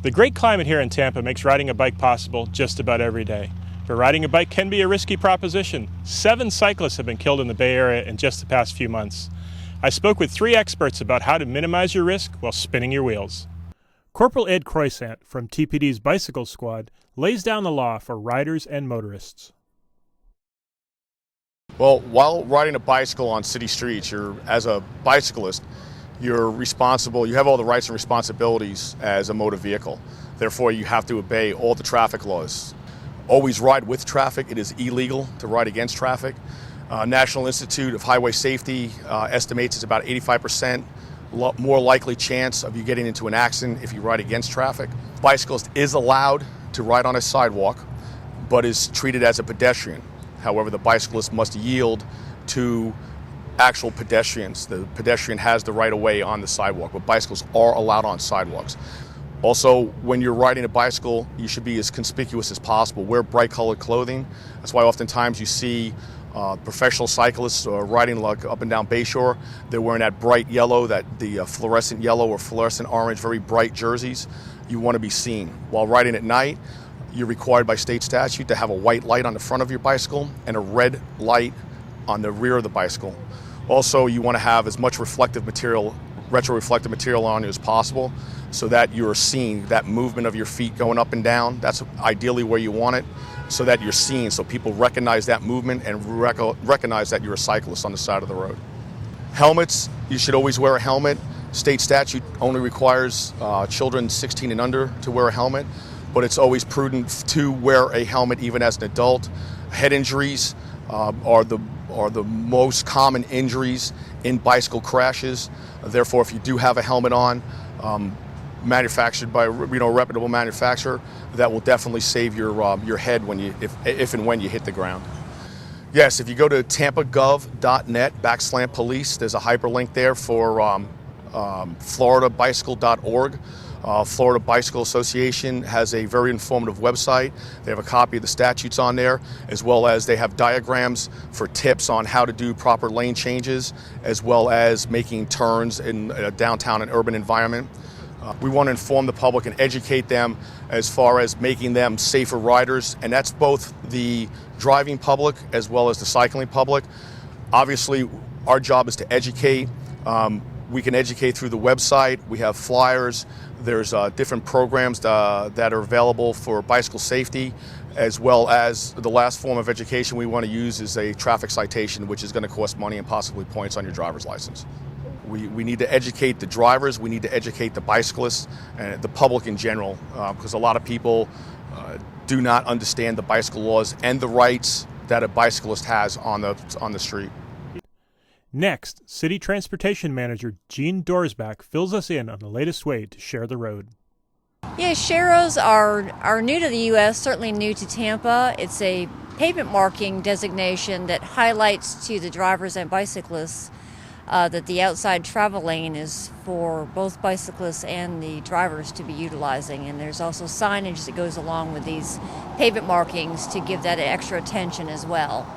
The great climate here in Tampa makes riding a bike possible just about every day. But riding a bike can be a risky proposition. 7 cyclists have been killed in the Bay Area in just the past few months. I spoke with 3 experts about how to minimize your risk while spinning your wheels. Corporal Ed Croissant from TPD's Bicycle Squad lays down the law for riders and motorists. Well, while riding a bicycle on city streets, as a bicyclist, you're responsible, you have all the rights and responsibilities as a motor vehicle. Therefore, you have to obey all the traffic laws. Always ride with traffic. It is illegal to ride against traffic. National Institute of Highway Safety estimates it's about 85% more likely chance of you getting into an accident if you ride against traffic. Bicyclist is allowed to ride on a sidewalk, but is treated as a pedestrian. However, the bicyclist must yield to actual pedestrians. The pedestrian has the right of way on the sidewalk, but bicycles are allowed on sidewalks. Also, when you're riding a bicycle, you should be as conspicuous as possible. Wear bright colored clothing. That's why oftentimes you see professional cyclists riding like up and down Bayshore. They're wearing that bright yellow, the fluorescent yellow or fluorescent orange, very bright jerseys. You want to be seen. While riding at night, you're required by state statute to have a white light on the front of your bicycle and a red light on the rear of the bicycle. Also, you want to have as much reflective material, retroreflective material on you as possible so that you're seen, that movement of your feet going up and down. That's ideally where you want it, so that you're seen, so people recognize that movement and recognize that you're a cyclist on the side of the road. Helmets, you should always wear a helmet. State statute only requires children 16 and under to wear a helmet, but it's always prudent to wear a helmet even as an adult. Head injuries are the most common injuries in bicycle crashes. Therefore, if you do have a helmet on, manufactured by a reputable manufacturer, that will definitely save your head if and when you hit the ground. Yes, if you go to tampagov.net/police, there's a hyperlink there for floridabicycle.org. Florida Bicycle Association has a very informative website. They have a copy of the statutes on there, as well as they have diagrams for tips on how to do proper lane changes, as well as making turns in a downtown and urban environment. We want to inform the public and educate them as far as making them safer riders, and that's both the driving public as well as the cycling public. Obviously, our job is to educate. We can educate through the website. We have flyers. There's different programs that are available for bicycle safety, as well as the last form of education we want to use is a traffic citation, which is going to cost money and possibly points on your driver's license. We need to educate the drivers, we need to educate the bicyclists and the public in general, because a lot of people do not understand the bicycle laws and the rights that a bicyclist has on the street. Next, City Transportation Manager Jean Dorsback fills us in on the latest way to share the road. Yeah, Sharrows are new to the U.S., certainly new to Tampa. It's a pavement marking designation that highlights to the drivers and bicyclists that the outside travel lane is for both bicyclists and the drivers to be utilizing. And there's also signage that goes along with these pavement markings to give that extra attention as well.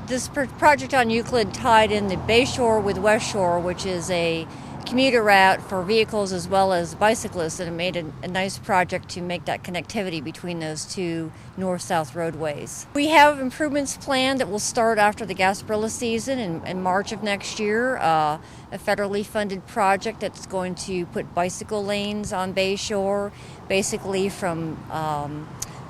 This project on Euclid tied in the Bayshore with West Shore, which is a commuter route for vehicles as well as bicyclists, and it made a nice project to make that connectivity between those two north-south roadways. We have improvements planned that will start after the Gasparilla season in March of next year. A federally funded project that's going to put bicycle lanes on Bayshore, basically from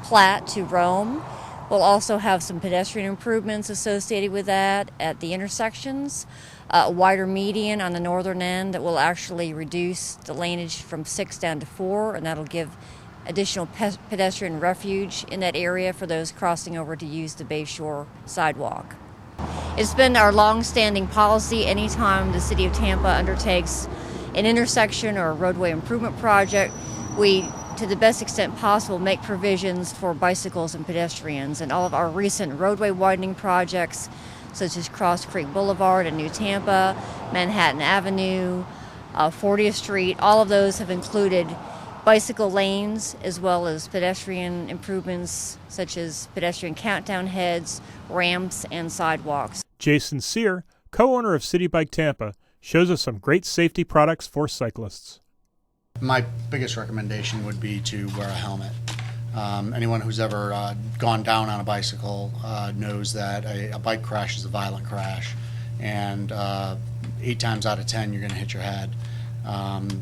Platte to Rome. We'll also have some pedestrian improvements associated with that at the intersections. A wider median on the northern end that will actually reduce the laneage from 6 down to 4, and that'll give additional pedestrian refuge in that area for those crossing over to use the Bayshore sidewalk. It's been our long-standing policy anytime the City of Tampa undertakes an intersection or a roadway improvement project, we, to the best extent possible, make provisions for bicycles and pedestrians. And all of our recent roadway widening projects, such as Cross Creek Boulevard in New Tampa, Manhattan Avenue, 40th Street, all of those have included bicycle lanes as well as pedestrian improvements such as pedestrian countdown heads, ramps, and sidewalks. Jason Sear, co-owner of City Bike Tampa, shows us some great safety products for cyclists. My biggest recommendation would be to wear a helmet. Anyone who's ever gone down on a bicycle knows that a bike crash is a violent crash, and 8 times out of 10 you're going to hit your head.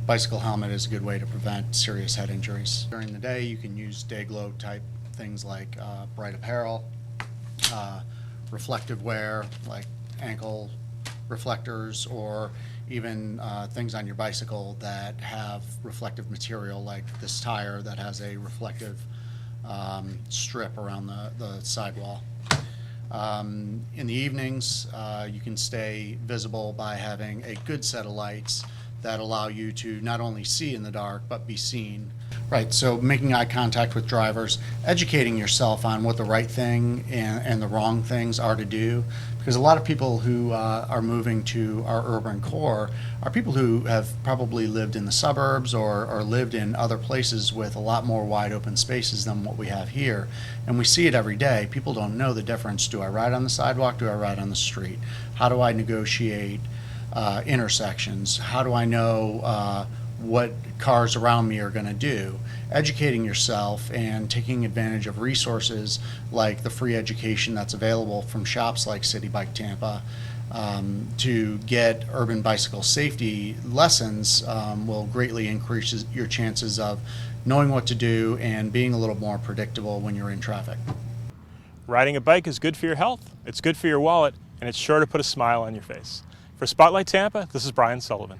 Bicycle helmet is a good way to prevent serious head injuries. During the day you can use day glow type things like bright apparel, reflective wear like ankle reflectors, or even things on your bicycle that have reflective material like this tire that has a reflective strip around the sidewall. In the evenings, you can stay visible by having a good set of lights that allow you to not only see in the dark but be seen. Right, so making eye contact with drivers, educating yourself on what the right thing and the wrong things are to do, because a lot of people who are moving to our urban core are people who have probably lived in the suburbs or lived in other places with a lot more wide open spaces than what we have here, and we see it every day. People don't know the difference. Do I ride on the sidewalk? Do I ride on the street? How do I negotiate intersections? How do I know what cars around me are going to do? Educating yourself and taking advantage of resources like the free education that's available from shops like City Bike Tampa to get urban bicycle safety lessons will greatly increase your chances of knowing what to do and being a little more predictable when you're in traffic. Riding a bike is good for your health, it's good for your wallet, and it's sure to put a smile on your face. For Spotlight Tampa, this is Brian Sullivan.